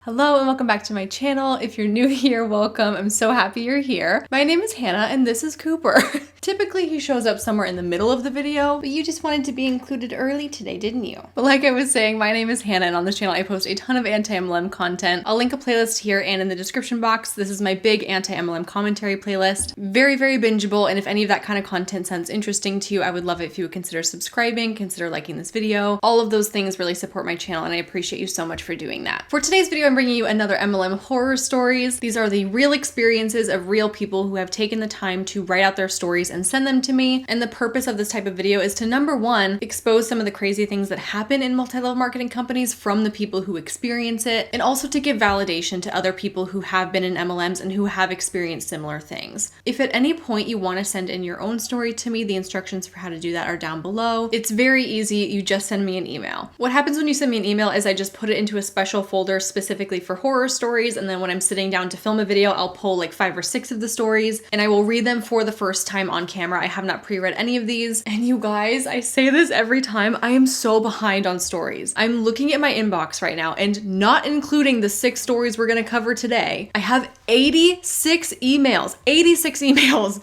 Hello and welcome back to my channel. If you're new here, welcome. I'm so happy you're here. My name is Hannah and this is Cooper. Typically he shows up somewhere in the middle of the video, but you just wanted to be included early today, didn't you? But like I was saying, my name is Hannah and on this channel I post a ton of anti-MLM content. I'll link a playlist here and in the description box. This is my big anti-MLM commentary playlist. Very, very bingeable, and if any of that kind of content sounds interesting to you, I would love it if you would consider subscribing, consider liking this video. All of those things really support my channel and I appreciate you so much for doing that. For today's video, I'm bringing you another MLM horror stories. These are the real experiences of real people who have taken the time to write out their stories and send them to me. And the purpose of this type of video is to, number one, expose some of the crazy things that happen in multi-level marketing companies from the people who experience it, and also to give validation to other people who have been in MLMs and who have experienced similar things. If at any point you want to send in your own story to me, the instructions for how to do that are down below. It's very easy. You just send me an email. What happens when you send me an email is I just put it into a special folder specifically for horror stories, and then when I'm sitting down to film a video, I'll pull like 5 or 6 of the stories and I will read them for the first time on camera. I have not pre-read any of these, and you guys, I say this every time, I am so behind on stories. I'm looking at my inbox right now, and not including the 6 stories we're gonna cover today, I have 86 emails,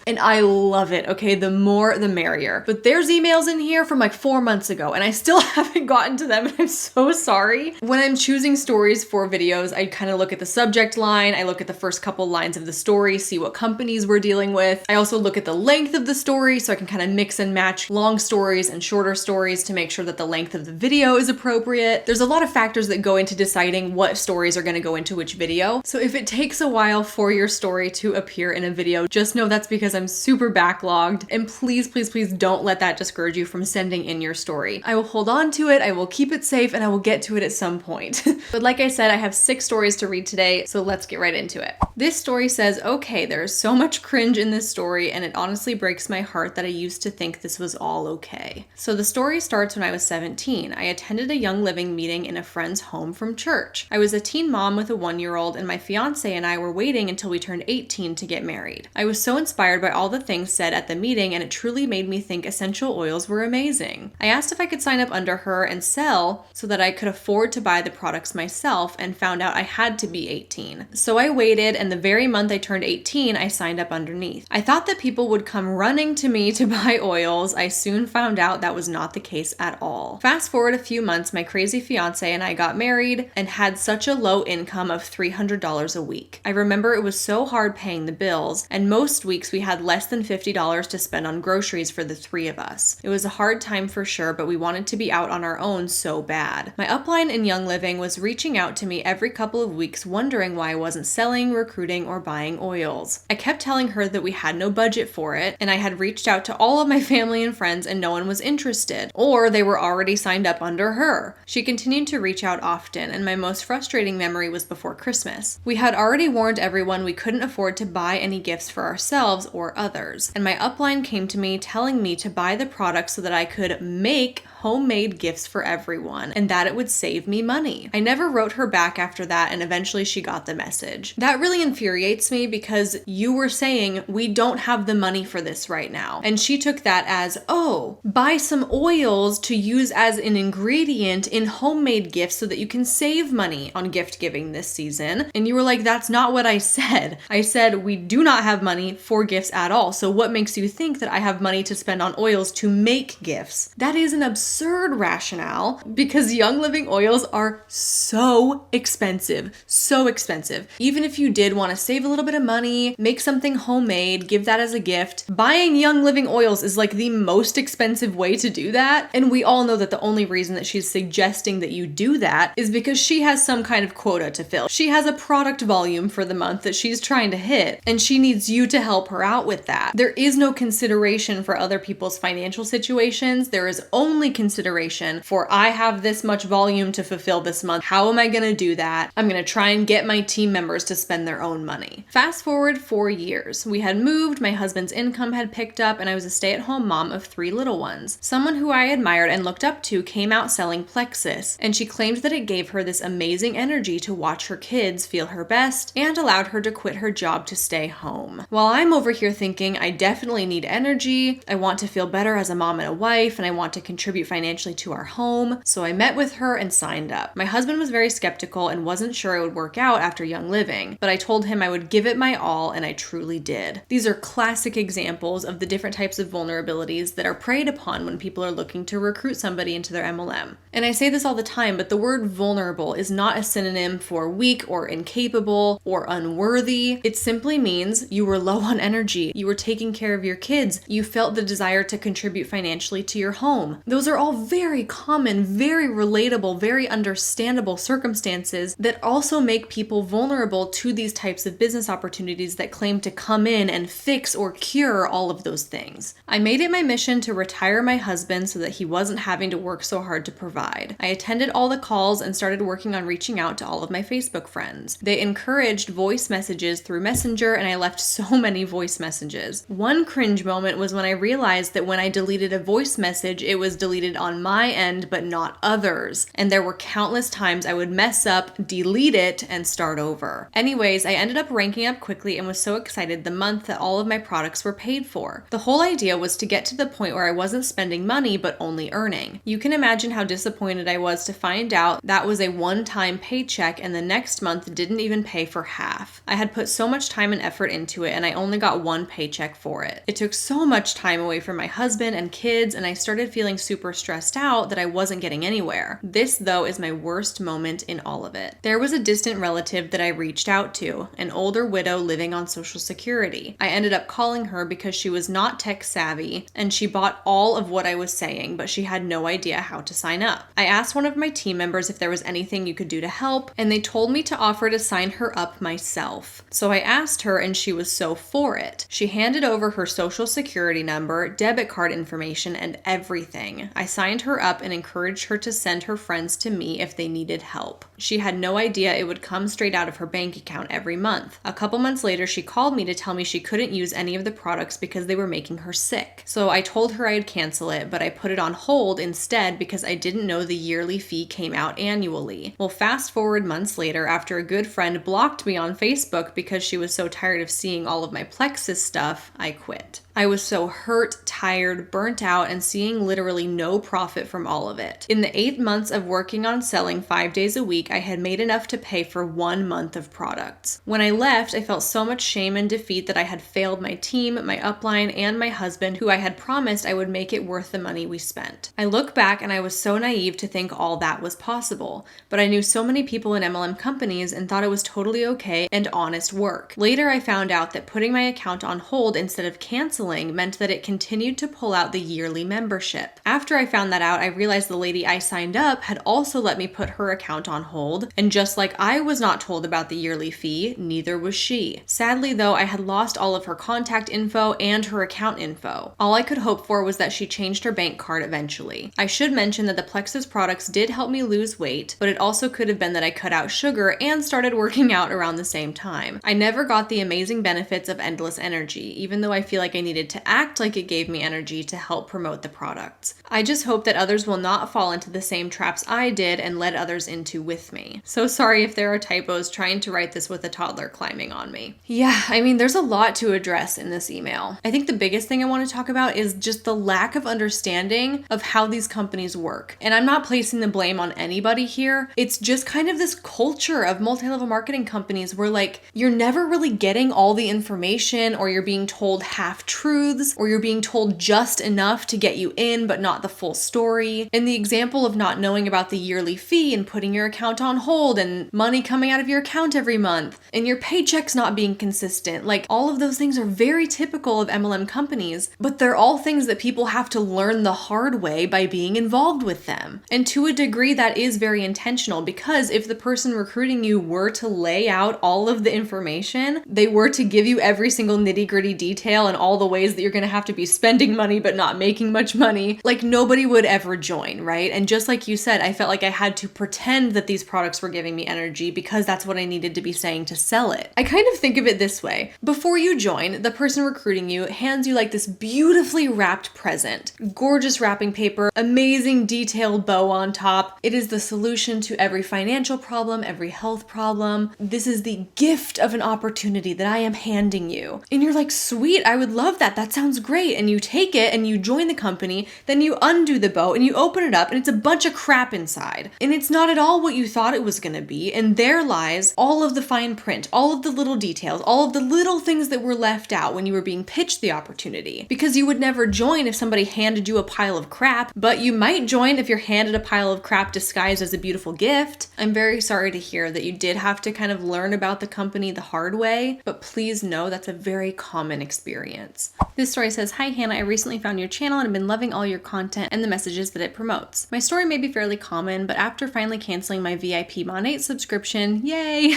and I love it. Okay, the more the merrier. But there's emails in here from like 4 months ago and I still haven't gotten to them, and I'm so sorry. When I'm choosing stories for videos, I kind of look at the subject line, I look at the first couple lines of the story, see what companies we're dealing with. I also look at the length of the story so I can kind of mix and match long stories and shorter stories to make sure that the length of the video is appropriate. There's a lot of factors that go into deciding what stories are going to go into which video. So if it takes a while for your story to appear in a video, just know that's because I'm super backlogged, and please, please, please don't let that discourage you from sending in your story. I will hold on to it, I will keep it safe, and I will get to it at some point. But like I said, I have 6 stories to read today, so let's get right into it. This story says, okay, there's so much cringe in this story, and it honestly breaks my heart that I used to think this was all okay. So the story starts when I was 17. I attended a Young Living meeting in a friend's home from church. I was a teen mom with a 1-year-old, and my fiance and I were waiting until we turned 18 to get married. I was so inspired by all the things said at the meeting, and it truly made me think essential oils were amazing. I asked if I could sign up under her and sell so that I could afford to buy the products myself, and found out I had to be 18. So I waited, and the very month I turned 18, I signed up underneath. I thought that people would come running to me to buy oils. I soon found out that was not the case at all. Fast forward a few months, my crazy fiance and I got married and had such a low income of $300 a week. I remember it was so hard paying the bills, and most weeks we had less than $50 to spend on groceries for the 3 of us. It was a hard time for sure, but we wanted to be out on our own so bad. My upline in Young Living was reaching out to me every couple of weeks wondering why I wasn't selling, recruiting, or buying oils. I kept telling her that we had no budget for it, and I had reached out to all of my family and friends and no one was interested, or they were already signed up under her. She continued to reach out often, and my most frustrating memory was before Christmas. We had already warned everyone we couldn't afford to buy any gifts for ourselves or others, and my upline came to me telling me to buy the products so that I could make homemade gifts for everyone and that it would save me money. I never wrote her back after that, and eventually she got the message. That really infuriates me because you were saying we don't have the money for this right now. And she took that as, oh, buy some oils to use as an ingredient in homemade gifts so that you can save money on gift giving this season. And you were like, that's not what I said. I said we do not have money for gifts at all. So what makes you think that I have money to spend on oils to make gifts? That is an absurd rationale because Young Living oils are so expensive, so expensive. Even if you did want to save a little bit of money, make something homemade, give that as a gift, buying Young Living oils is like the most expensive way to do that. And we all know that the only reason that she's suggesting that you do that is because she has some kind of quota to fill. She has a product volume for the month that she's trying to hit, and she needs you to help her out with that. There is no consideration for other people's financial situations. There is only consideration for, I have this much volume to fulfill this month. How am I going to do that? I'm going to try and get my team members to spend their own money. Fast forward 4 years. We had moved, my husband's income had picked up, and I was a stay-at-home mom of 3 little ones. Someone who I admired and looked up to came out selling Plexus, and she claimed that it gave her this amazing energy to watch her kids feel her best and allowed her to quit her job to stay home. While I'm over here thinking, I definitely need energy, I want to feel better as a mom and a wife, and I want to contribute financially to our home. So I met with her and signed up. My husband was very skeptical and wasn't sure it would work out after Young Living, but I told him I would give it my all, and I truly did. These are classic examples of the different types of vulnerabilities that are preyed upon when people are looking to recruit somebody into their MLM. And I say this all the time, but the word vulnerable is not a synonym for weak or incapable or unworthy. It simply means you were low on energy, you were taking care of your kids, you felt the desire to contribute financially to your home. Those are all very common, very relatable, very understandable circumstances that also make people vulnerable to these types of business opportunities that claim to come in and fix or cure all of those things. I made it my mission to retire my husband so that he wasn't having to work so hard to provide. I attended all the calls and started working on reaching out to all of my Facebook friends. They encouraged voice messages through Messenger, and I left so many voice messages. One cringe moment was when I realized that when I deleted a voice message, it was deleted on my end but not others. And there were countless times I would mess up, delete it, and start over. Anyways, I ended up ranking up quickly and was so excited the month that all of my products were paid for. The whole idea was to get to the point where I wasn't spending money but only earning. You can imagine how disappointed I was to find out that was a one-time paycheck and the next month didn't even pay for half. I had put so much time and effort into it and I only got one paycheck for it. It took so much time away from my husband and kids, and I started feeling super stressed out that I wasn't getting anywhere. This, though, is my worst moment in all of it. There was a distant relative that I reached out to, an older widow living on Social Security. I ended up calling her because she was not tech savvy and she bought all of what I was saying, but she had no idea how to sign up. I asked one of my team members if there was anything you could do to help, and they told me to offer to sign her up myself. So I asked her, and she was so for it. She handed over her Social Security number, debit card information, and everything. I signed her up and encouraged her to send her friends to me if they needed help. She had no idea it would come straight out of her bank account every month. A couple months later, she called me to tell me she couldn't use any of the products because they were making her sick. So I told her I'd cancel it, but I put it on hold instead because I didn't know the yearly fee came out annually. Well, fast forward months later, after a good friend blocked me on Facebook because she was so tired of seeing all of my Plexus stuff, I quit. I was so hurt, tired, burnt out, and seeing literally no profit from all of it. In the 8 months of working on selling 5 days a week, I had made enough to pay for 1 month of products. When I left, I felt so much shame and defeat that I had failed my team, my upline, and my husband, who I had promised I would make it worth the money we spent. I look back and I was so naive to think all that was possible, but I knew so many people in MLM companies and thought it was totally okay and honest work. Later, I found out that putting my account on hold instead of canceling meant that it continued to pull out the yearly membership. After I found that out, I realized the lady I signed up had also let me put her account on hold, and just like I was not told about the yearly fee, neither was she. Sadly though, I had lost all of her contact info and her account info. All I could hope for was that she changed her bank card eventually. I should mention that the Plexus products did help me lose weight, but it also could have been that I cut out sugar and started working out around the same time. I never got the amazing benefits of endless energy, even though I feel like I needed to act like it gave me energy to help promote the products. I just hope that others will not fall into the same traps I did and led others into with me. So sorry if there are typos trying to write this with a toddler climbing on me. Yeah, I mean, there's a lot to address in this email. I think the biggest thing I want to talk about is just the lack of understanding of how these companies work. And I'm not placing the blame on anybody here. It's just kind of this culture of multi-level marketing companies where like you're never really getting all the information, or you're being told half truths, or you're being told just enough to get you in but not the full story. In the example of not knowing about the yearly fee and putting your account on hold and money coming out of your account every month and your paychecks not being consistent, like all of those things are very typical of MLM companies, but they're all things that people have to learn the hard way by being involved with them. And to a degree that is very intentional, because if the person recruiting you were to lay out all of the information, they were to give you every single nitty-gritty detail and all the ways that you're going to have to be spending money but not making much money, like nobody would ever join, right? And just like you said, I felt like I had to pretend that these products were giving me energy because that's what I needed to be saying to sell it. I kind of think of it this way. Before you join, the person recruiting you hands you like this beautifully wrapped present. Gorgeous wrapping paper, amazing detailed bow on top. It is the solution to every financial problem, every health problem. This is the gift of an opportunity that I am handing you. And you're like, sweet, I would love that. That sounds great. And you take it and you join the company, then you undo the bow and you open it up and it's a bunch of crap inside. And it's not at all what you thought it was going to be. And there lies all of the fine print, all of the little details, all of the little things that were left out when you were being pitched the opportunity. Because you would never join if somebody handed you a pile of crap, but you might join if you're handed a pile of crap disguised as a beautiful gift. I'm very sorry to hear that you did have to kind of learn about the company the hard way, but please know that's a very common experience. This story says, "Hi Hannah, I recently found your channel and have been loving all your content and the messages that it promotes. My story may be fairly common, but after finally canceling my VIP Monate subscription, yay,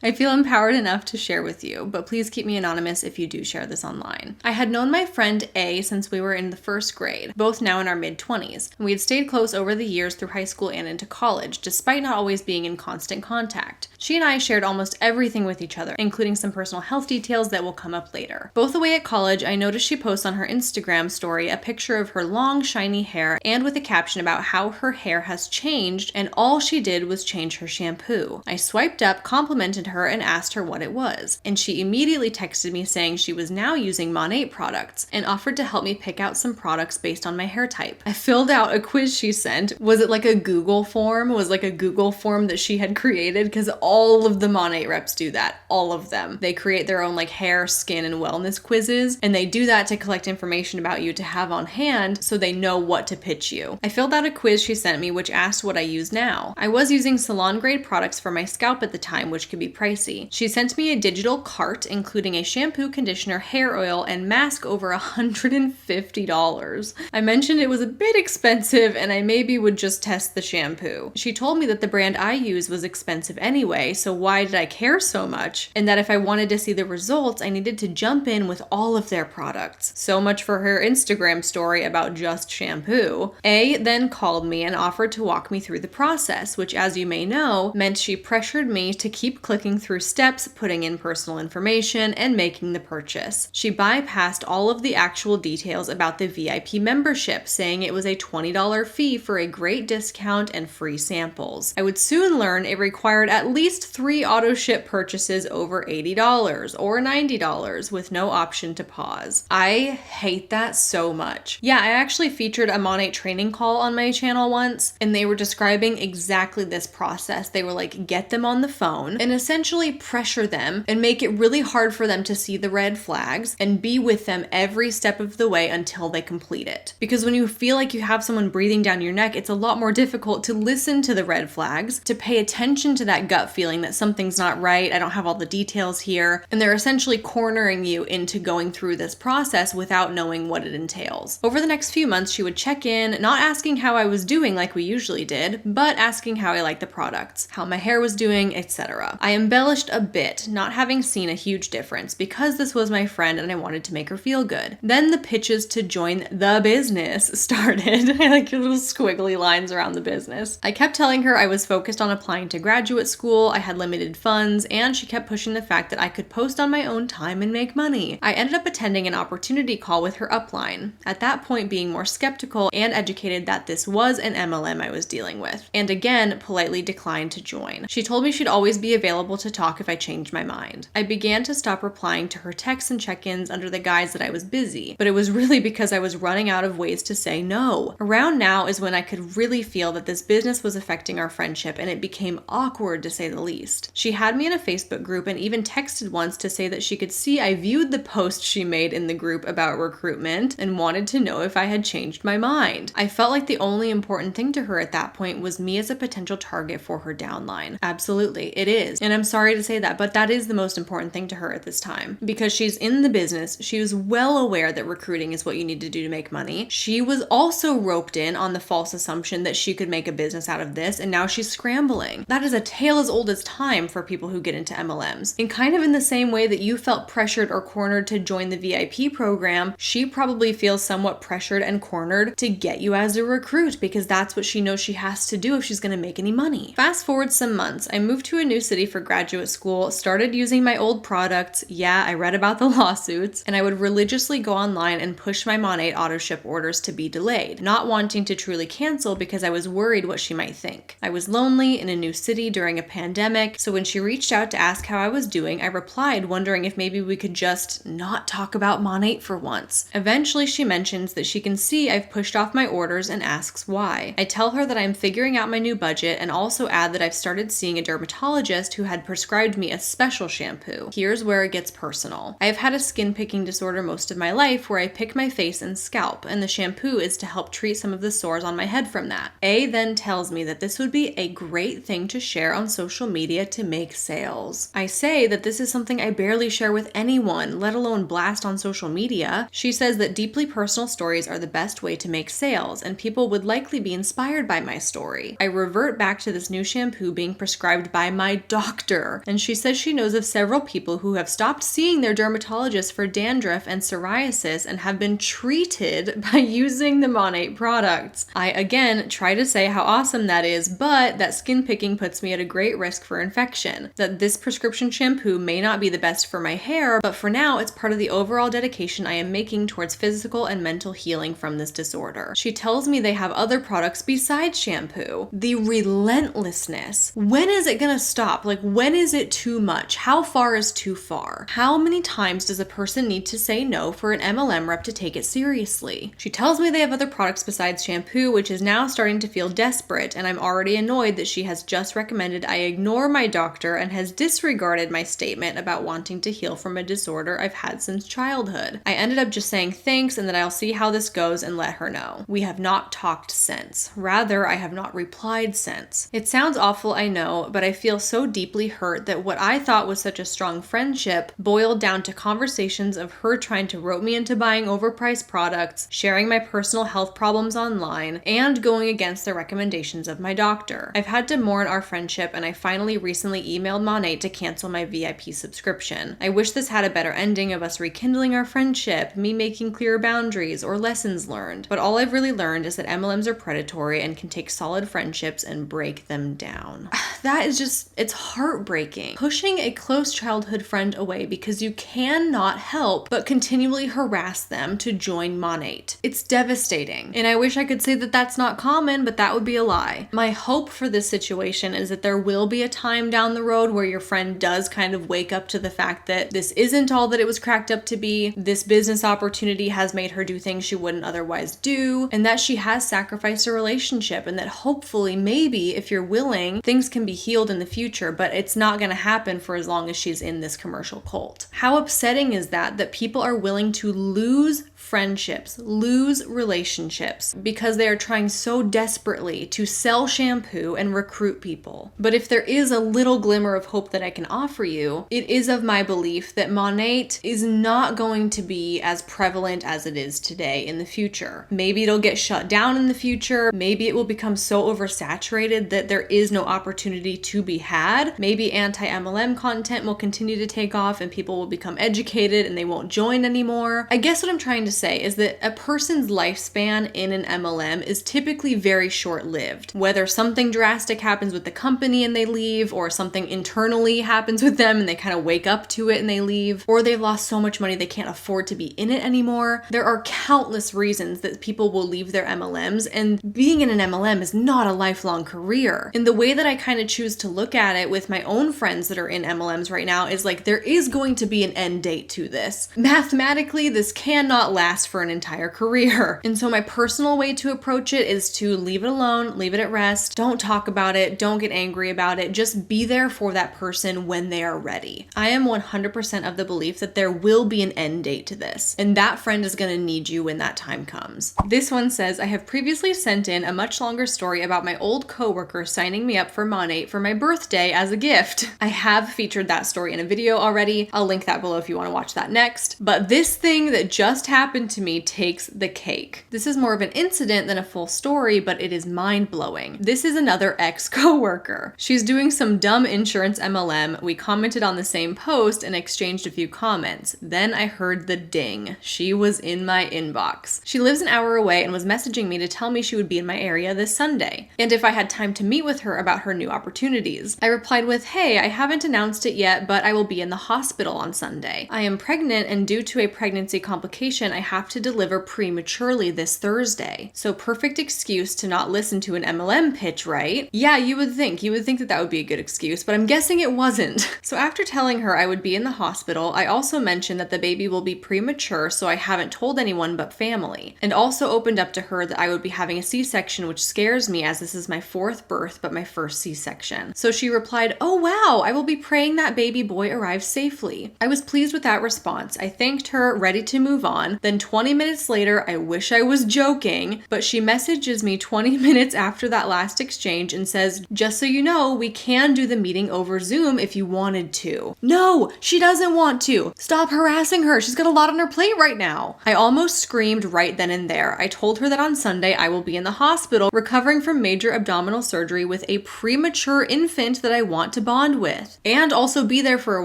I feel empowered enough to share with you, but please keep me anonymous if you do share this online. I had known my friend A since we were in the first grade, both now in our mid-20s, and we had stayed close over the years through high school and into college, despite not always being in constant contact. She and I shared almost everything with each other, including some personal health details that will come up later. Both away at college, I noticed she posts on her Instagram story a picture of her long, shiny hair and with a caption about how her hair has changed and all she did was change her shampoo. I swiped up, complimented her, and asked her what it was, and she immediately texted me saying she was now using Monate products and offered to help me pick out some products based on my hair type. I filled out a quiz she sent. Was it like a Google form? Was like a Google form that she had created? Because all of the Monate reps do that. All of them. They create their own like hair, skin, and wellness quizzes, and they do that to collect information about you to have on hand so they know what to pitch you. I filled out a quiz she sent me which asked what I use now. I was using salon grade products for my scalp at the time, which could be pricey. She sent me a digital cart including a shampoo, conditioner, hair oil, and mask over $150. I mentioned it was a bit expensive and I maybe would just test the shampoo. She told me that the brand I use was expensive anyway, so why did I care so much? And that if I wanted to see the results, I needed to jump in with all of their products. So much for her Instagram story about just shampoo. A then called me and offered to walk me through the process, which as you may know, meant she pressured me to keep clicking through steps, putting in personal information, and making the purchase. She bypassed all of the actual details about the VIP membership, saying it was a $20 fee for a great discount and free samples. I would soon learn it required at least 3 auto ship purchases over $80 or $90 with no option to pause. I hate that so much. Yeah, I actually featured a Monate training call on my channel once, and they were describing exactly this process. They were like, get them on the phone and essentially pressure them and make it really hard for them to see the red flags and be with them every step of the way until they complete it. Because when you feel like you have someone breathing down your neck, it's a lot more difficult to listen to the red flags, to pay attention to that gut feeling that something's not right, I don't have all the details here, and they're essentially cornering you into going through this process without knowing what it entails. Over the next few months, she would check in, not asking how I was doing like we usually did, but asking how I liked the products, how my hair was doing, etc. I embellished a bit, not having seen a huge difference because this was my friend and I wanted to make her feel good. Then the pitches to join the business started. I like your little squiggly lines around the business. I kept telling her I was focused on applying to graduate school, I had limited funds, and she kept pushing the fact that I could post on my own time and make money. I ended up attending an opportunity call with her upline, at that point being more skeptical and educated that this was an MLM I was dealing with, and again politely declined to join. She told me she'd always be available to talk if I changed my mind. I began to stop replying to her texts and check-ins under the guise that I was busy, but it was really because I was running out of ways to say no. Around now is when I could really feel that this business was affecting our friendship, and it became awkward to say the least. She had me in a Facebook group and even texted once to say that she could see I viewed the post she made in the group about recruitment and wanted to know if I had changed my mind. I felt like the only important thing to her at that point was me as a potential target for her downline. Absolutely, it is. And I'm sorry to say that, but that is the most important thing to her at this time. Because she's in the business, she was well aware that recruiting is what you need to do to make money. She was also roped in on the false assumption that she could make a business out of this, and now she's scrambling. That is a tale as old old as time for people who get into MLMs. And kind of in the same way that you felt pressured or cornered to join the VIP program, she probably feels somewhat pressured and cornered to get you as a recruit because that's what she knows she has to do if she's going to make any money. Fast forward some months, I moved to a new city for graduate school, started using my old products. Yeah, I read about the lawsuits, and I would religiously go online and push my Monat auto ship orders to be delayed, not wanting to truly cancel because I was worried what she might think. I was lonely in a new city during a pandemic, so when she reached out to ask how I was doing, I replied wondering if maybe we could just not talk about Monat for once. Eventually, she mentions that she can see I've pushed off my orders and asks why. I tell her that I'm figuring out my new budget and also add that I've started seeing a dermatologist who had prescribed me a special shampoo. Here's where it gets personal. I've had a skin picking disorder most of my life where I pick my face and scalp, and the shampoo is to help treat some of the sores on my head from that. A then tells me that this would be a great thing to share on social media to make sales. I say that this is something I barely share with anyone, let alone blast on social media. She says that deeply personal stories are the best way to make sales, and people would likely be inspired by my story. I revert back to this new shampoo being prescribed by my doctor, and she says she knows of several people who have stopped seeing their dermatologist for dandruff and psoriasis and have been treated by using the Monat products. I again try to say how awesome that is, but that skin picking puts me at a great risk for infection. That this prescription shampoo may not be the best for my hair, but for now it's part of the overall dedication I am making towards physical and mental healing from this disorder. She tells me they have other products besides shampoo. The relentlessness. When is it gonna stop? Like, when is it too much? How far is too far? How many times does a person need to say no for an MLM rep to take it seriously? She tells me they have other products besides shampoo, which is now starting to feel desperate, and I'm already annoyed that she has just recommended I ignore my doctor and has disregarded my statement about wanting to heal from a disorder I've had since childhood. I ended up just saying thanks and that I'll see how this goes and let her know. We have not talked since. Rather, I have not replied since. It sounds awful, I know, but I feel so deeply hurt that what I thought was such a strong friendship boiled down to conversations of her trying to rope me into buying overpriced products, sharing my personal health problems online, and going against the recommendations of my doctor. I've had to mourn our friendship, and I finally recently emailed Monat to cancel my VIP subscription. I wish this had a better ending of us rekindling our friendship, me making clearer boundaries, or lessons learned. But all I've really learned is that MLMs are predatory and can take solid friendships and break them down. That is just, it's heartbreaking. Pushing a close childhood friend away because you cannot help but continually harass them to join Monat. It's devastating. And I wish I could say that that's not common, but that would be a lie. My hope for this situation is that there will be a time down the road where your friend does kind of wake up to the fact that this isn't all that it was cracked up to be. This business opportunity has made her do things she wouldn't otherwise do, and that she has sacrificed a relationship, and that hopefully, maybe, if you're willing, things can be healed in the future, but it's not going to happen for as long as she's in this commercial cult. How upsetting is that people are willing to lose friendships, lose relationships because they are trying so desperately to sell shampoo and recruit people. But if there is a little glimmer of hope that I can offer you, it is of my belief that Monat is not going to be as prevalent as it is today in the future. Maybe it'll get shut down in the future. Maybe it will become so oversaturated that there is no opportunity to be had. Maybe anti-MLM content will continue to take off and people will become educated and they won't join anymore. I guess what I'm trying to say is that a person's lifespan in an MLM is typically very short-lived. Whether something drastic happens with the company and they leave, or something internally happens with them and they kind of wake up to it and they leave, or they've lost so much money they can't afford to be in it anymore. There are countless reasons that people will leave their MLMs, and being in an MLM is not a lifelong career. And the way that I kind of choose to look at it with my own friends that are in MLMs right now is like, there is going to be an end date to this. Mathematically, this cannot last for an entire career. And so my personal way to approach it is to leave it alone, leave it at rest, don't talk about it, don't get angry about it, just be there for that person when they are ready. I am 100% of the belief that there will be an end date to this, and that friend is going to need you when that time comes. This one says, I have previously sent in a much longer story about my old coworker signing me up for Monat for my birthday as a gift. I have featured that story in a video already. I'll link that below if you want to watch that next. But this thing that just happened to me takes the cake. This is more of an incident than a full story, but it is mind-blowing. This is another ex-coworker. She's doing some dumb insurance MLM. We commented on the same post and exchanged a few comments. Then I heard the ding. She was in my inbox. She lives an hour away and was messaging me to tell me she would be in my area this Sunday, and if I had time to meet with her about her new opportunities. I replied with, hey, I haven't announced it yet, but I will be in the hospital on Sunday. I am pregnant, and due to a pregnancy complication, I have to deliver prematurely this Thursday. So perfect excuse to not listen to an MLM pitch, right? Yeah, you would think that that would be a good excuse, but I'm guessing it wasn't. So after telling her I would be in the hospital, I also mentioned that the baby will be premature, so I haven't told anyone but family, and also opened up to her that I would be having a C-section, which scares me as this is my 4th birth, but my first C-section. So she replied, oh wow, I will be praying that baby boy arrives safely. I was pleased with that response. I thanked her, ready to move on. Then 20 minutes later, I wish I was joking, but she messages me 20 minutes after that last exchange and says, just so you know, we can do the meeting over Zoom if you wanted to. No, she doesn't want to. Stop harassing her. She's got a lot on her plate right now. I almost screamed right then and there. I told her that on Sunday I will be in the hospital recovering from major abdominal surgery with a premature infant that I want to bond with, and also be there for a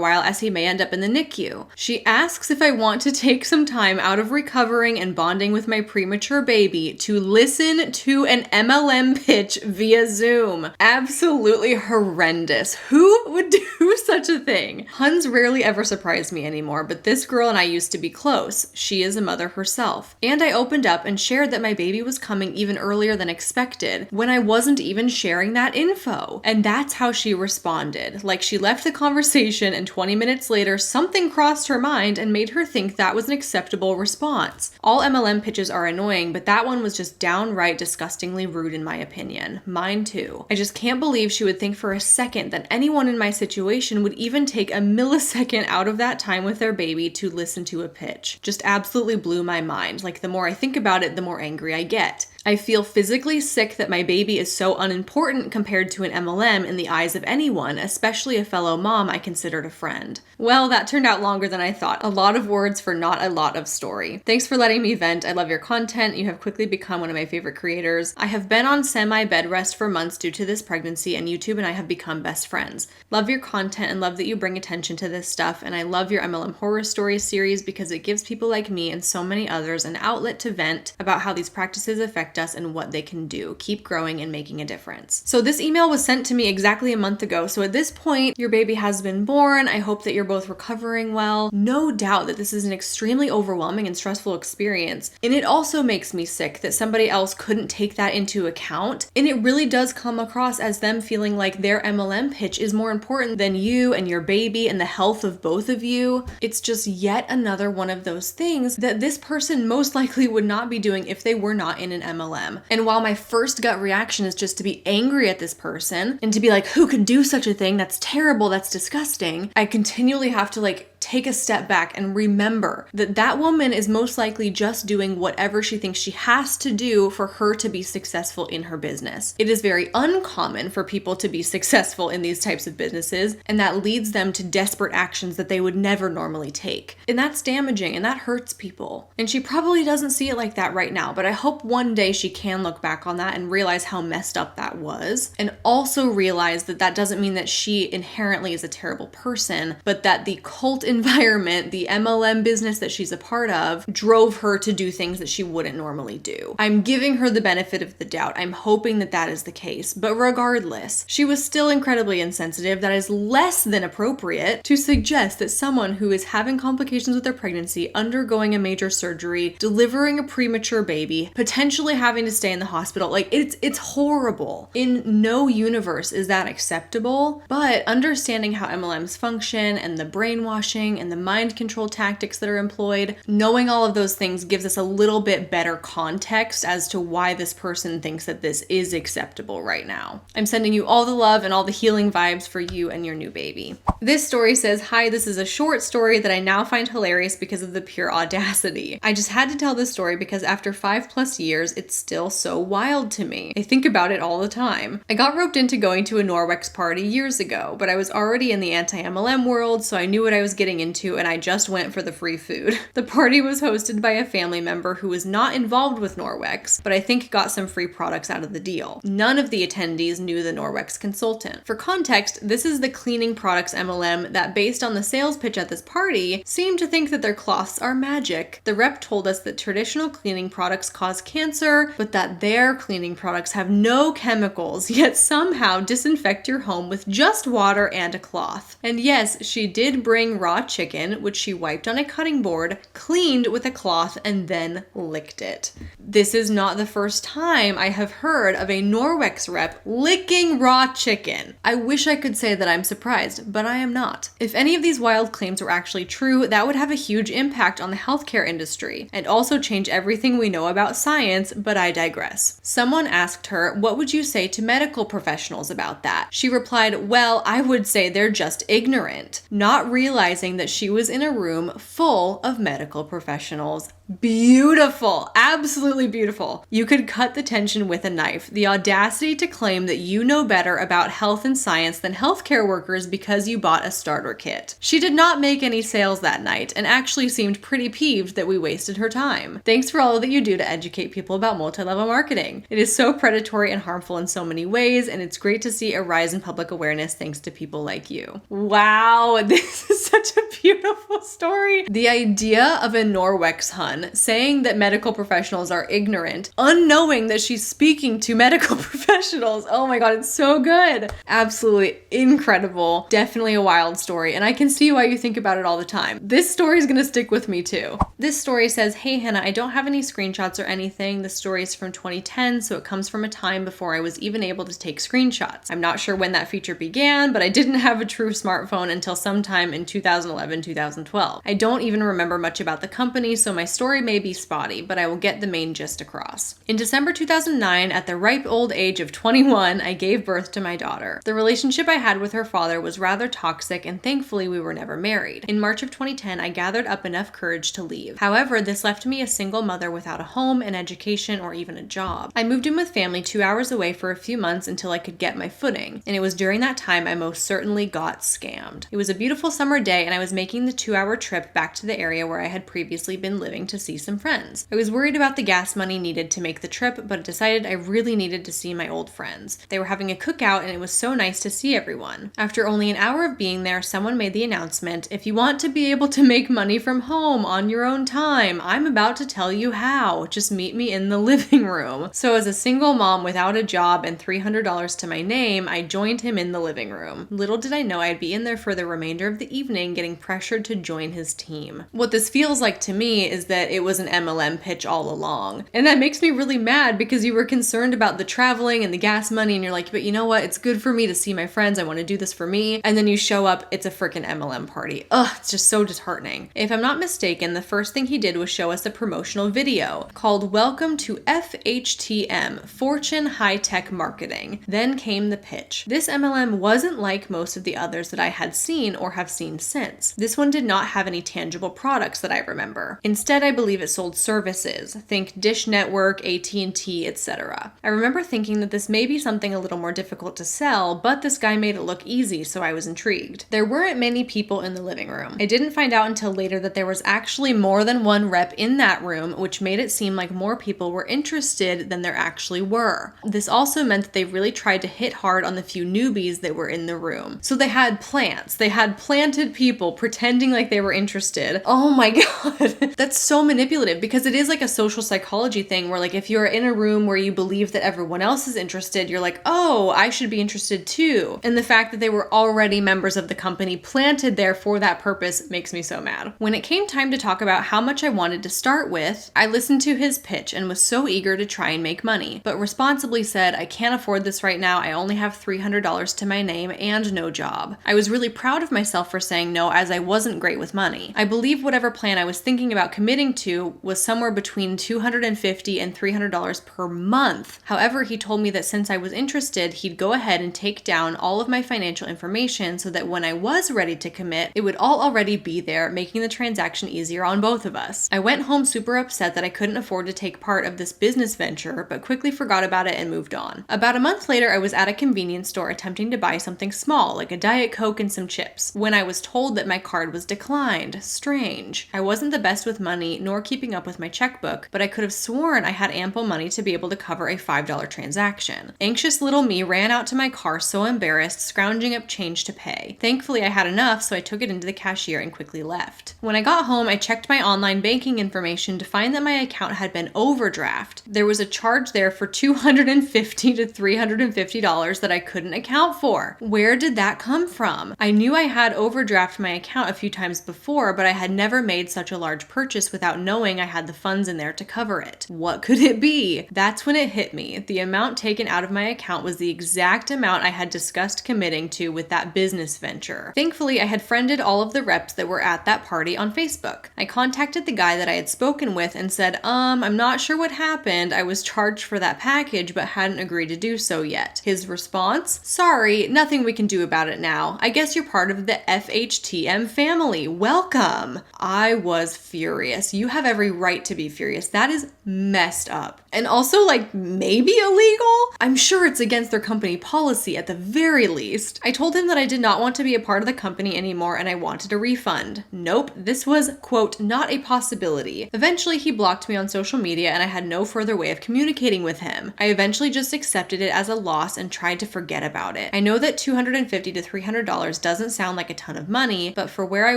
while as he may end up in the NICU. She asks if I want to take some time out of recovering and bonding with my premature baby to listen to an MLM pitch via Zoom. Absolutely horrendous. Who would do such a thing? Huns rarely ever surprise me anymore, but this girl and I used to be close. She is a mother herself. And I opened up and shared that my baby was coming even earlier than expected when I wasn't even sharing that info. And that's how she responded. Like, she left the conversation and 20 minutes later something crossed her mind and made her think that was an acceptable response. All MLM pitches are annoying, but that one was just downright disgustingly rude in my opinion. Mine too. I just can't believe she would think for a second that anyone in my situation would even take a millisecond out of that time with their baby to listen to a pitch. Just absolutely blew my mind. Like, the more I think about it, the more angry I get. I feel physically sick that my baby is so unimportant compared to an MLM in the eyes of anyone, especially a fellow mom I considered a friend. Well, that turned out longer than I thought. A lot of words for not a lot of story. Thanks for letting me vent. I love your content. You have quickly become one of my favorite creators. I have been on semi-bed rest for months due to this pregnancy, and YouTube and I have become best friends. Love your content and love that you bring attention to this stuff, and I love your MLM Horror Stories series because it gives people like me and so many others an outlet to vent about how these practices affect us and what they can do. Keep growing and making a difference. So this email was sent to me exactly a month ago. So at this point, your baby has been born. I hope that you're both recovering well. No doubt that this is an extremely overwhelming and stressful experience. And it also makes me sick that somebody else couldn't take that into account. And it really does come across as them feeling like their MLM pitch is more important than you and your baby and the health of both of you. It's just yet another one of those things that this person most likely would not be doing if they were not in an MLM. And while my first gut reaction is just to be angry at this person and to be like, who can do such a thing? That's terrible. That's disgusting. I continually have to take a step back and remember that that woman is most likely just doing whatever she thinks she has to do for her to be successful in her business. It is very uncommon for people to be successful in these types of businesses, and that leads them to desperate actions that they would never normally take. And that's damaging and that hurts people. And she probably doesn't see it like that right now, but I hope one day she can look back on that and realize how messed up that was, and also realize that that doesn't mean that she inherently is a terrible person, but that the cult environment, the MLM business that she's a part of, drove her to do things that she wouldn't normally do. I'm giving her the benefit of the doubt. I'm hoping that that is the case. But regardless, she was still incredibly insensitive. That is less than appropriate to suggest that someone who is having complications with their pregnancy, undergoing a major surgery, delivering a premature baby, potentially having to stay in the hospital, it's horrible. In no universe is that acceptable, but understanding how MLMs function and the brainwashing and the mind control tactics that are employed, knowing all of those things gives us a little bit better context as to why this person thinks that this is acceptable right now. I'm sending you all the love and all the healing vibes for you and your new baby. This story says, hi, this is a short story that I now find hilarious because of the pure audacity. I just had to tell this story because after 5+ years, it's still so wild to me. I think about it all the time. I got roped into going to a Norwex party years ago, but I was already in the anti-MLM world, so I knew what I was getting into and I just went for the free food. The party was hosted by a family member who was not involved with Norwex, but I think got some free products out of the deal. None of the attendees knew the Norwex consultant. For context, this is the cleaning products MLM that, based on the sales pitch at this party, seemed to think that their cloths are magic. The rep told us that traditional cleaning products cause cancer, but that their cleaning products have no chemicals, yet somehow disinfect your home with just water and a cloth. And yes, she did bring raw chicken, which she wiped on a cutting board, cleaned with a cloth, and then licked it. This is not the first time I have heard of a Norwex rep licking raw chicken. I wish I could say that I'm surprised, but I am not. If any of these wild claims were actually true, that would have a huge impact on the healthcare industry and also change everything we know about science, but I digress. Someone asked her, "What would you say to medical professionals about that?" She replied, "Well, I would say they're just ignorant," not realizing that she was in a room full of medical professionals. Beautiful. Absolutely beautiful. You could cut the tension with a knife. The audacity to claim that you know better about health and science than healthcare workers because you bought a starter kit. She did not make any sales that night and actually seemed pretty peeved that we wasted her time. Thanks for all that you do to educate people about multi-level marketing. It is so predatory and harmful in so many ways, and it's great to see a rise in public awareness thanks to people like you. Wow, this is such a beautiful story. The idea of a Norwex Hun saying that medical professionals are ignorant, unknowing that she's speaking to medical professionals. Oh my God, it's so good. Absolutely incredible. Definitely a wild story, and I can see why you think about it all the time. This story is gonna stick with me too. This story says, "Hey Hannah, I don't have any screenshots or anything. The story is from 2010, so it comes from a time before I was even able to take screenshots. I'm not sure when that feature began, but I didn't have a true smartphone until sometime in 2011, 2012. I don't even remember much about the company, so my story may be spotty, but I will get the main gist across. In December 2009, at the ripe old age of 21, I gave birth to my daughter. The relationship I had with her father was rather toxic, and thankfully we were never married. In March of 2010, I gathered up enough courage to leave. However, this left me a single mother without a home, an education, or even a job. I moved in with family 2 hours away for a few months until I could get my footing, and it was during that time I most certainly got scammed. It was a beautiful summer day, and I was making the 2-hour trip back to the area where I had previously been living to see some friends. I was worried about the gas money needed to make the trip, but decided I really needed to see my old friends. They were having a cookout, and it was so nice to see everyone. After only an hour of being there, someone made the announcement, "If you want to be able to make money from home on your own time, I'm about to tell you how. Just meet me in the living room." So as a single mom without a job and $300 to my name, I joined him in the living room. Little did I know I'd be in there for the remainder of the evening, getting pressured to join his team. What this feels like to me is that it was an MLM pitch all along. And that makes me really mad because you were concerned about the traveling and the gas money, and you're like, but you know what? It's good for me to see my friends. I want to do this for me. And then you show up, it's a freaking MLM party. Ugh, it's just so disheartening. If I'm not mistaken, the first thing he did was show us a promotional video called "Welcome to FHTM, Fortune High Tech Marketing." Then came the pitch. This MLM wasn't like most of the others that I had seen or have seen since. This one did not have any tangible products that I remember. Instead, I believe it sold services. Think Dish Network, AT&T, etc. I remember thinking that this may be something a little more difficult to sell, but this guy made it look easy, so I was intrigued. There weren't many people in the living room. I didn't find out until later that there was actually more than one rep in that room, which made it seem like more people were interested than there actually were. This also meant that they really tried to hit hard on the few newbies that were in the room. So they had plants. They had planted people pretending like they were interested. Oh my God. That's so manipulative because it is like a social psychology thing where, like, if you're in a room where you believe that everyone else is interested, you're like, oh, I should be interested too. And the fact that they were already members of the company planted there for that purpose makes me so mad. When it came time to talk about how much I wanted to start with, I listened to his pitch and was so eager to try and make money, but responsibly said, I can't afford this right now. I only have $300 to my name and no job. I was really proud of myself for saying no, as I wasn't great with money. I believe whatever plan I was thinking about committing to was somewhere between $250 and $300 per month. However, he told me that since I was interested, he'd go ahead and take down all of my financial information so that when I was ready to commit, it would all already be there, making the transaction easier on both of us. I went home super upset that I couldn't afford to take part of of this business venture, but quickly forgot about it and moved on. About a month later, I was at a convenience store attempting to buy something small, like a Diet Coke and some chips, when I was told that my card was declined. Strange. I wasn't the best with money, nor keeping up with my checkbook, but I could have sworn I had ample money to be able to cover a $5 transaction. Anxious little me ran out to my car, so embarrassed, scrounging up change to pay. Thankfully, I had enough, so I took it into the cashier and quickly left. When I got home, I checked my online banking information to find that my account had been overdraft. There was a charge there for $250 to $350 that I couldn't account for. Where did that come from? I knew I had overdrafted my account a few times before, but I had never made such a large purchase without knowing I had the funds in there to cover it. What could it be? That's when it hit me. The amount taken out of my account was the exact amount I had discussed committing to with that business venture. Thankfully, I had friended all of the reps that were at that party on Facebook. I contacted the guy that I had spoken with and said, I'm not sure what happened. I was charged for that package, but hadn't agreed to do so yet. His response? Sorry, nothing we can do about it now. I guess you're part of the FHTM family. Welcome. I was furious. You have every right to be furious. That is messed up. And also, like, maybe illegal? I'm sure it's against their company policy at the very least. I told him that I did not want to be a part of the company anymore and I wanted a refund. Nope, this was, quote, not a possibility. Eventually, he blocked me on social media and I had no further way of communicating with him. I eventually just accepted it as a loss and tried to forget about it. I know that $250 to $300 doesn't sound like a ton of money, but for where I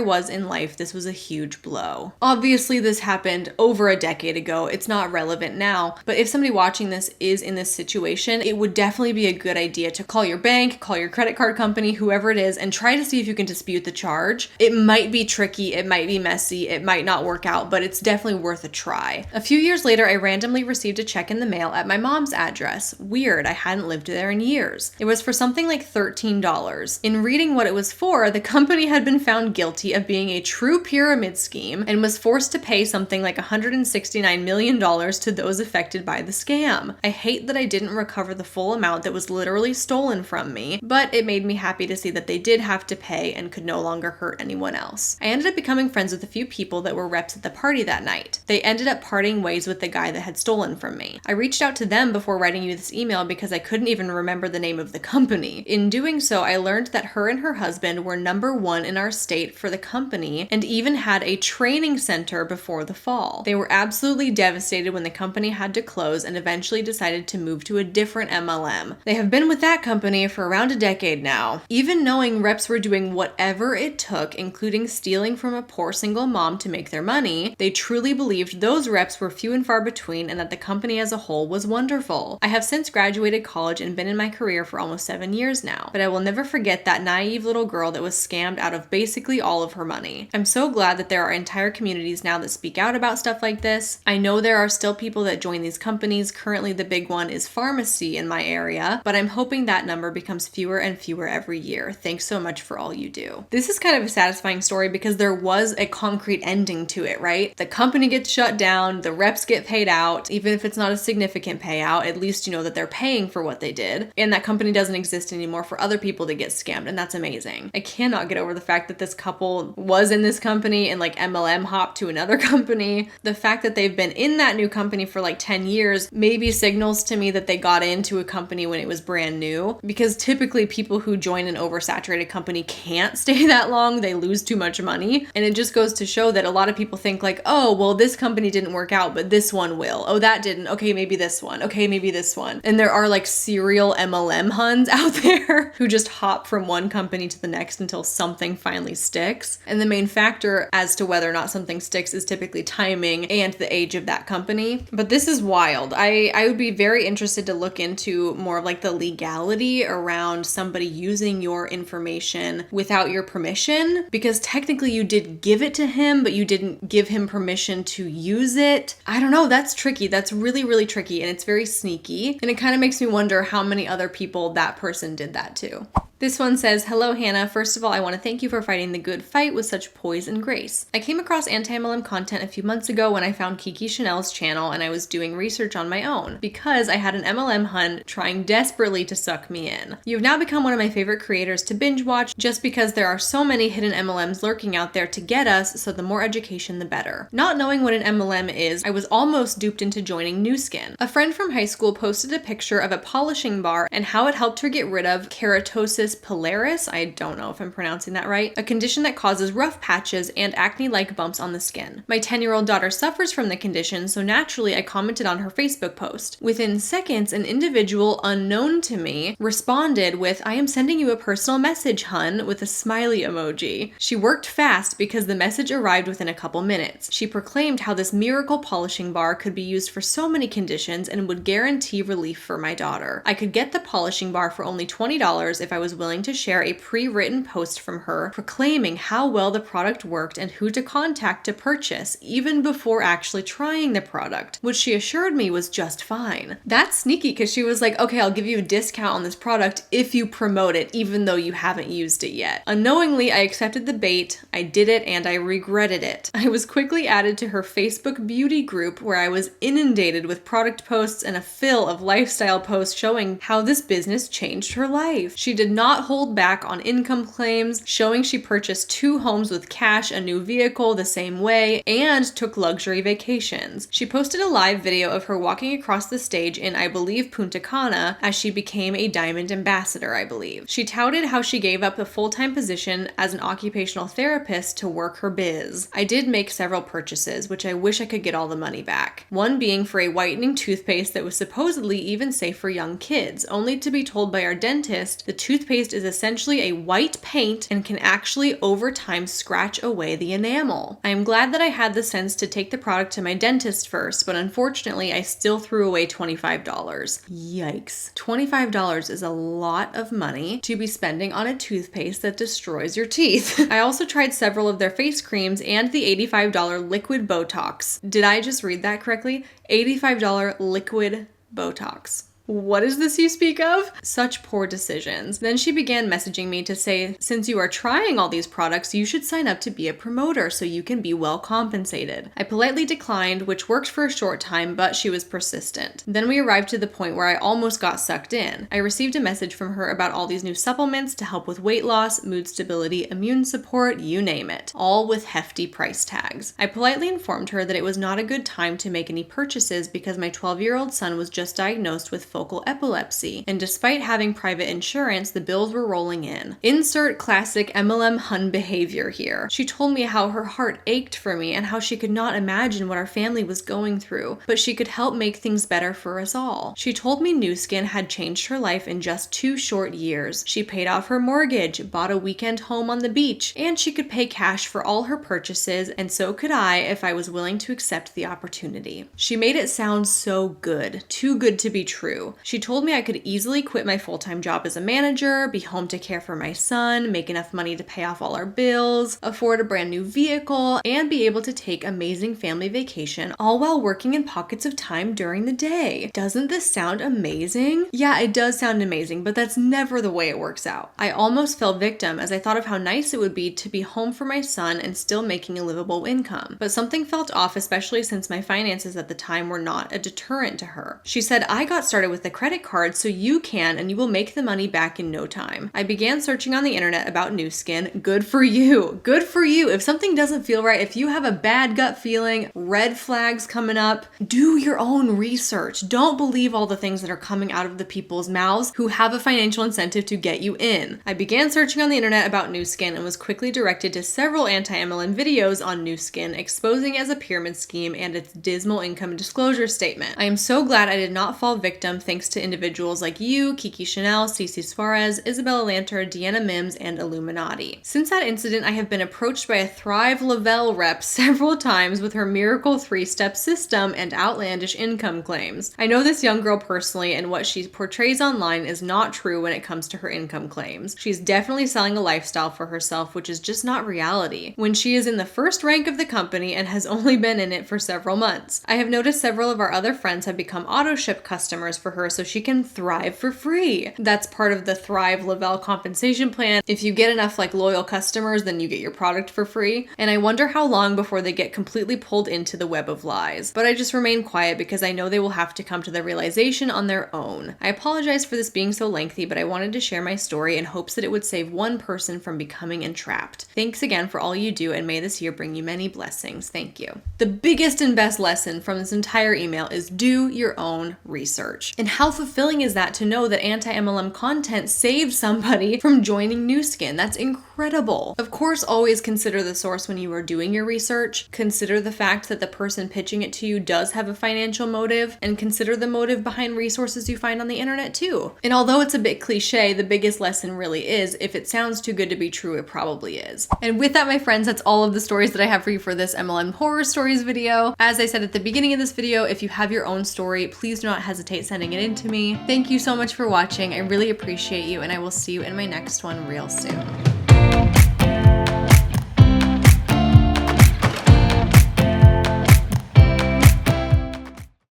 was in life, this was a huge blow. Obviously, this happened over a decade ago. It's not relevant now, but if somebody watching this is in this situation, it would definitely be a good idea to call your bank, call your credit card company, whoever it is, and try to see if you can dispute the charge. It might be tricky, it might be messy, it might not work out, but it's definitely worth a try. A few years later, I randomly received a check in the mail at my mom's address. Weird, I hadn't lived there in years. It was for something like $13. In reading what it was for, the company had been found guilty of being a true pyramid scheme and was forced to pay something like $169 million to those affected by the scam. I hate that I didn't recover the full amount that was literally stolen from me, but it made me happy to see that they did have to pay and could no longer hurt anyone else. I ended up becoming friends with a few people that were reps at the party that night. They ended up parting ways with the guy that had stolen from me. I reached out to them before writing you this email because I couldn't even remember the name of the company. In doing so, I learned that her and her husband were #1 in our state for the company and even had a training center before the fall. They were absolutely devastated when the company had to close and eventually decided to move to a different MLM. They have been with that company for around a decade now. Even knowing reps were doing whatever it took, including stealing from a poor single mom to make their money, they truly believed those reps were few and far between and that the company as a whole was wonderful. I have since graduated college and been in my career for almost 7 years now, but I will never forget that naive little girl that was scammed out of basically all of her money. I'm so glad that there are entire communities now that speak out about stuff like this. I know there are still people that join these companies. Currently, the big one is pharmacy in my area, but I'm hoping that number becomes fewer and fewer every year. Thanks so much for all you do. This is kind of a satisfying story because there was a concrete ending to it, right? The company gets shut down, the reps get paid out, even if it's not a significant payout, at least you know that they're paying for what they did, and that company doesn't exist anymore for other people to get scammed, and that's amazing. I cannot get over the fact that this couple was in this company and like MLM hopped to another company. The fact that they've been in that new company for like 10 years maybe signals to me that they got into a company when it was brand new, because typically people who join an oversaturated company can't stay that long. They lose too much money, and it just goes to show that a lot of people think like, oh, well, this company didn't work out, but this one will. Oh, that didn't. Okay, maybe this one. Okay, maybe this one. And there are like serial MLM huns out there who just hop from one company to the next until something finally sticks. And the main factor as to whether or not something sticks is typically timing and the age of that company. But this is wild. I would be very interested to look into more of like the legality around somebody using your information without your permission, because technically you did give it to him, but you didn't give him permission to use it. I don't know. That's tricky. That's really, really tricky. And it's very sneaky. And it kind of makes me wonder how many other people that person did that to. This one says, hello, Hannah. First of all, I want to thank you for fighting the good fight with such poise and grace. I came across anti-mlm content a few months ago when I found Kiki Chanel's channel and I was doing research on my own because I had an MLM hunt trying desperately to suck me in. You've now become one of my favorite creators to binge watch just because there are so many hidden MLMs lurking out there to get us, so the more education, the better. Not knowing what an MLM is, I was almost duped into joining Nu Skin. A friend from high school posted a picture of a polishing bar and how it helped her get rid of keratosis pilaris, I don't know if I'm pronouncing that right, a condition that causes rough patches and acne-like bumps on the skin. My 10-year-old daughter suffers from the condition, so naturally I commented on her Facebook post. Within seconds, an individual unknown to me responded with, "I am sending you a personal message, hun," with a smiley emoji. She worked fast because the message arrived within a couple minutes. She proclaimed how this miracle polishing bar could be used for so many conditions and would guarantee relief for my daughter. I could get the polishing bar for only $20 if I was willing to share a pre-written post from her proclaiming how well the product worked and who to contact to purchase, even before actually trying the product, which she assured me was just fine. That's sneaky because she was like, "Okay, I'll give you a discount on this product if you promote it, even though you haven't used it yet." Unknowingly, I accepted the bait, I did it, and I regretted it. I was quickly added to her Facebook beauty group where I was inundated with product posts and a fill of lifestyle posts showing how this business changed her life. She did not hold back on income claims, showing she purchased 2 homes with cash, a new vehicle the same way, and took luxury vacations. She posted a live video of her walking across the stage in, I believe, Punta Cana as she became a diamond ambassador, I believe. She touted how she gave up a full-time position as an occupational therapist to work her biz. I did make several purchases, which I wish I could get all the money back. One being for a whitening toothpaste that was supposedly even safe for young kids, only to be told by our dentist the toothpaste is essentially a white paint and can actually over time scratch away the enamel. I am glad that I had the sense to take the product to my dentist first, but unfortunately I still threw away $25. Yikes. $25 is a lot of money to be spending on a toothpaste that destroys your teeth. I also tried several of their face creams and the $85 liquid Botox. Did I just read that correctly? $85 liquid Botox. What is this you speak of? Such poor decisions. Then she began messaging me to say, since you are trying all these products, you should sign up to be a promoter so you can be well compensated. I politely declined, which worked for a short time, but she was persistent. Then we arrived to the point where I almost got sucked in. I received a message from her about all these new supplements to help with weight loss, mood stability, immune support, you name it, all with hefty price tags. I politely informed her that it was not a good time to make any purchases because my 12-year-old son was just diagnosed with focal epilepsy, and despite having private insurance, the bills were rolling in. Insert classic MLM hun behavior here. She told me how her heart ached for me and how she could not imagine what our family was going through, but she could help make things better for us all. She told me Nu Skin had changed her life in just 2 short years. She paid off her mortgage, bought a weekend home on the beach, and she could pay cash for all her purchases, and so could I if I was willing to accept the opportunity. She made it sound so good, too good to be true. She told me I could easily quit my full-time job as a manager, be home to care for my son, make enough money to pay off all our bills, afford a brand new vehicle, and be able to take amazing family vacation, all while working in pockets of time during the day. Doesn't this sound amazing? Yeah, it does sound amazing, but that's never the way it works out. I almost fell victim as I thought of how nice it would be to be home for my son and still making a livable income. But something felt off, especially since my finances at the time were not a deterrent to her. She said, I got started with the credit card so you can, and you will make the money back in no time. I began searching on the internet about Nu Skin. Good for you. Good for you. If something doesn't feel right, if you have a bad gut feeling, red flags coming up, do your own research. Don't believe all the things that are coming out of the people's mouths who have a financial incentive to get you in. I began searching on the internet about Nu Skin and was quickly directed to several anti-MLM videos on Nu Skin, exposing it as a pyramid scheme and its dismal income disclosure statement. I am so glad I did not fall victim thanks to individuals like you, Kiki Chanel, Cece Suarez, Isabella Lanter, Deanna Mims, and Illuminati. Since that incident, I have been approached by a Thrive le-vel rep several times with her miracle 3-step system and outlandish income claims. I know this young girl personally, and what she portrays online is not true when it comes to her income claims. She's definitely selling a lifestyle for herself, which is just not reality, when she is in the first rank of the company and has only been in it for several months. I have noticed several of our other friends have become auto ship customers for for her so she can thrive for free. That's part of the Thrive le-vel compensation plan. If you get enough like loyal customers, then you get your product for free. And I wonder how long before they get completely pulled into the web of lies. But I just remain quiet because I know they will have to come to the realization on their own. I apologize for this being so lengthy, but I wanted to share my story in hopes that it would save one person from becoming entrapped. Thanks again for all you do, and may this year bring you many blessings. Thank you. The biggest and best lesson from this entire email is do your own research. And how fulfilling is that to know that anti-MLM content saved somebody from joining Nu Skin? That's incredible. Of course, always consider the source when you are doing your research. Consider the fact that the person pitching it to you does have a financial motive, and consider the motive behind resources you find on the internet too. And although it's a bit cliche, the biggest lesson really is, if it sounds too good to be true, it probably is. And with that, my friends, that's all of the stories that I have for you for this MLM horror stories video. As I said at the beginning of this video, if you have your own story, please do not hesitate sending it in to me. Thank you so much for watching. I really appreciate you, and I will see you in my next one real soon.